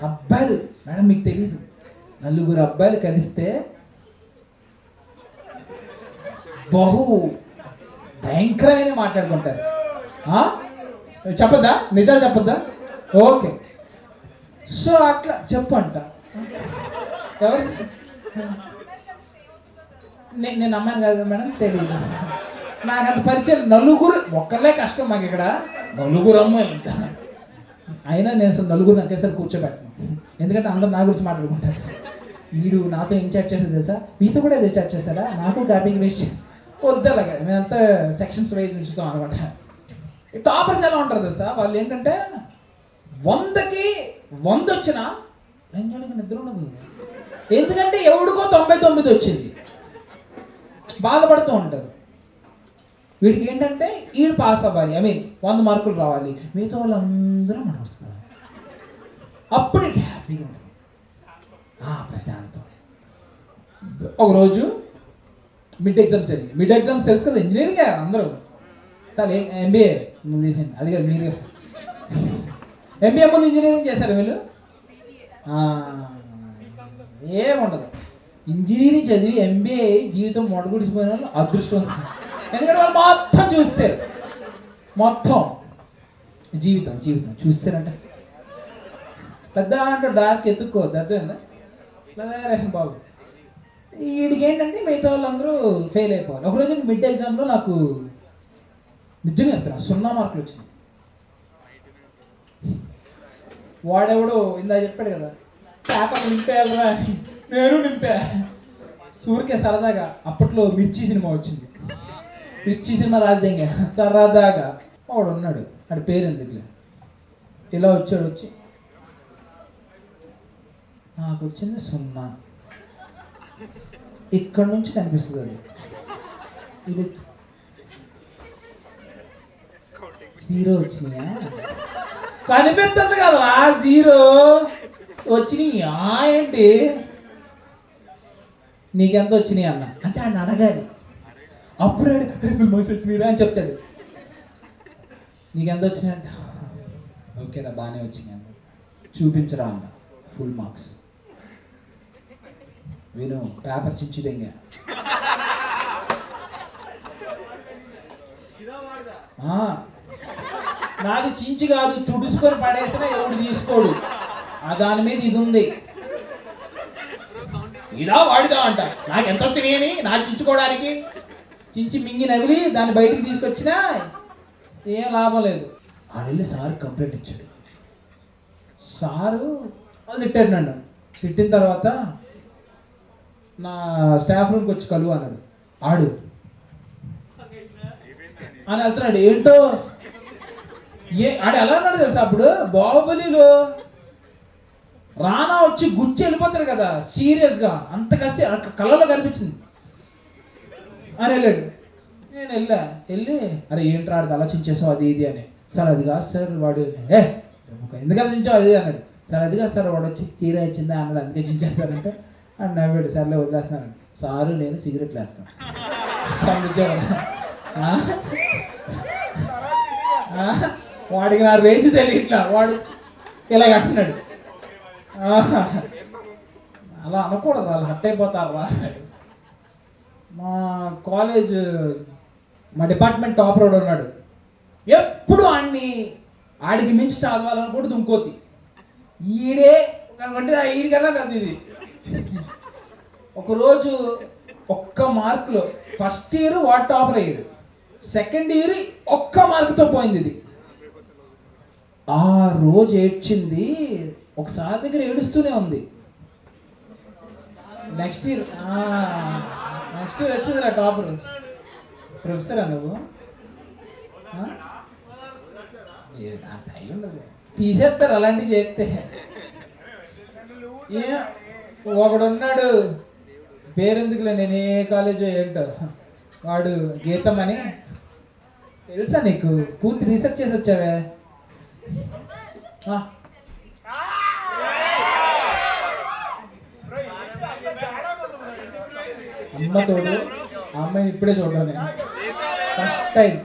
అబ్బాయిలు మేడం మీకు తెలియదు, 4 అబ్బాయిలు కలిస్తే బహు భయంకరమైన మాట్లాడుకుంటారు. చెప్పద్దా? నిజాలు చెప్పద్దా? ఓకే. సో అట్లా చెప్పు అంట. ఎవరు? నేను అమ్మాయిని కాదు మేడం, తెలియదు నాకు అంత పరిచయం. 4 ఒక్కళ్ళే కష్టం మాకు ఇక్కడ, 4 అమ్మాయిలు. అయినా నేను అసలు 4 ఒకేసారి కూర్చోబెట్టను, ఎందుకంటే అందరు నా గురించి మాట్లాడుకుంటారు. వీడు నాతో ఏం చాట్ చేస్తుంది తెలుసా, మీతో కూడా ఏదో చాట్ చేస్తాడా, నాకు కాపీకి వేస్ట్ వద్దలాగా. మేమంతా సెక్షన్స్ వైజ్ ఉంచుతాం అనమాట. టాపర్స్ ఎలా ఉంటారు తెలుసా, వాళ్ళు ఏంటంటే 100కి 100 వచ్చినా లంచానికి నిద్ర ఉండదు, ఎందుకంటే ఎవడికో 99 వచ్చింది, బాధపడుతూ ఉంటారు. వీడికి ఏంటంటే వీడు పాస్ అవ్వాలి, 100 మార్కులు రావాలి, మిగతా వాళ్ళందరూ మాట్లాడుతున్నారు. అప్పుడు హ్యాపీగా ఉంటుంది, ప్రశాంతం. ఒకరోజు మిడ్ ఎగ్జామ్స్ తెలుసు కదా, ఇంజనీరింగ్ అందరూ ఎంబీఏ చేసింది, అది కదా మీరు ఎంబీఏ ముందు ఇంజనీరింగ్ చేశారు వీళ్ళు. ఏముండదు, ఇంజనీరింగ్ చదివి ఎంబీఏ జీవితం మొడగుడిసిపోయిన వాళ్ళు అదృష్టం, ఎందుకంటే వాళ్ళు మొత్తం చూస్తారు, మొత్తం జీవితం చూస్తారంటే పెద్ద అంటే డార్క్ ఎత్తుక్కోవద్దు, అర్థమైందా? బాబు వీడికి ఏంటంటే మిగతా వాళ్ళందరూ ఫెయిల్ అయిపోవాలి. ఒకరోజు మిడ్ ఎగ్జామ్లో నాకు నిజంగా చెప్తున్నా 0 మార్కులు వచ్చింది. వాడెవడో ఇందా చెప్పాడు కదా, పేపర్ నింపేయాలరా, నేను నింపా సూరికే సరదాగా. అప్పట్లో మిర్చి సినిమా వచ్చింది, మిర్చి సినిమా రాజధానిగా సరదాగా వాడు ఉన్నాడు, వాడి పేరు ఎందుకులే, ఇలా వచ్చి నాకు వచ్చింది 0, ఇక్కడ నుంచి కనిపిస్తుంది అది, ఇది 0 వచ్చినాయా, కనిపిస్తుంది కదా 0 వచ్చినాయా ఏంటి, నీకెంత వచ్చినాయి అన్న అంటే ఆయన అడగాలి. అప్పుడు మార్క్స్ వచ్చినాయిరా అని చెప్తాడు. నీకెంత వచ్చినాయి అంట, ఓకేరా బాగానే వచ్చినాయి అన్న, చూపించరా అన్న ఫుల్ మార్క్స్. విను, పేపర్ చించిదెంగా, నాది చించి కాదు, తుడుచుకొని పడేసినా ఎవడు తీసుకోడు, దాని మీద ఇది ఉంది. ఇదా వాడిదా అంట, నాకు ఎంత వచ్చినాయని నాకు చించుకోవడానికి, చించి మింగి నగిలి దాన్ని బయటికి తీసుకొచ్చినా ఏం లాభం లేదు. ఆడెళ్ళి సార్ కంప్లైంట్ ఇచ్చాడు. సారు వాళ్ళు తిట్టాడు నన్ను. తిట్టిన తర్వాత నా స్టాఫ్ రూమ్కి వచ్చి కలువు అన్నాడు. ఆడు అని వెళ్తున్నాడు. ఏంటో ఆడు ఎలా అన్నాడు తెలుసా, అప్పుడు బాహుబలిలో రానా వచ్చి గుచ్చి వెళ్ళిపోతాడు కదా సీరియస్గా, అంత కసి కళ్ళలో కనిపించింది అని వెళ్ళాడు. నేను వెళ్ళి అరే ఏంట్రా ఆడితే ఆలోచించేసావు అది ఇది అని. సార్ అది కాదు సార్, వాడు ఎందుకు ఆలోచించావు అది అన్నాడు. సార్ అది కాదు సార్, వాడు వచ్చి తీరా ఇచ్చిందా అన్నాడు, అందుకే చించేస్తారంటే అని నవ్వాడు. సర్లే వదిలేస్తున్నాను. సారు నేను సిగరెట్లు వేస్తాను వాడికి నా రేంజ్ తెలియట్లా, వాడు ఇలా కట్టినాడు. అలా అనకూడదు, వాళ్ళు హట్ అయిపోతారు. మా కాలేజ్ మా డిపార్ట్మెంట్ టాపర్ వాడు ఉన్నాడు. ఎప్పుడు ఆడికి మించి చదవాలనుకుంటుంది ఇంకోతి. ఈడే అంటే ఈడికన్నా కాదు ఇది. ఒకరోజు ఒక్క మార్కులో ఫస్ట్ ఇయర్ వాడు టాపర్ అయ్యాడు, సెకండ్ ఇయర్ ఒక్క మార్కుతో పోయింది ఇది. ఆ రోజు ఏడ్చింది, ఒకసారి దగ్గర ఏడుస్తూనే ఉంది. నెక్స్ట్ ఇయర్ వచ్చింది నా టాపర్. ప్రొఫెసరా నువ్వు? తీసేస్తారు అలాంటివి చేస్తే. ఒకడున్నాడు, పేరెందుకులే, నేను ఏ కాలేజో ఏంటో, వాడు గీతం అని తెలుసా నీకు? పూర్తి రీసెర్చ్ చేసి వచ్చావే. అమ్మ తోడు, ఆ అమ్మాయిని ఇప్పుడే చూడాలి ఫస్ట్ టైం.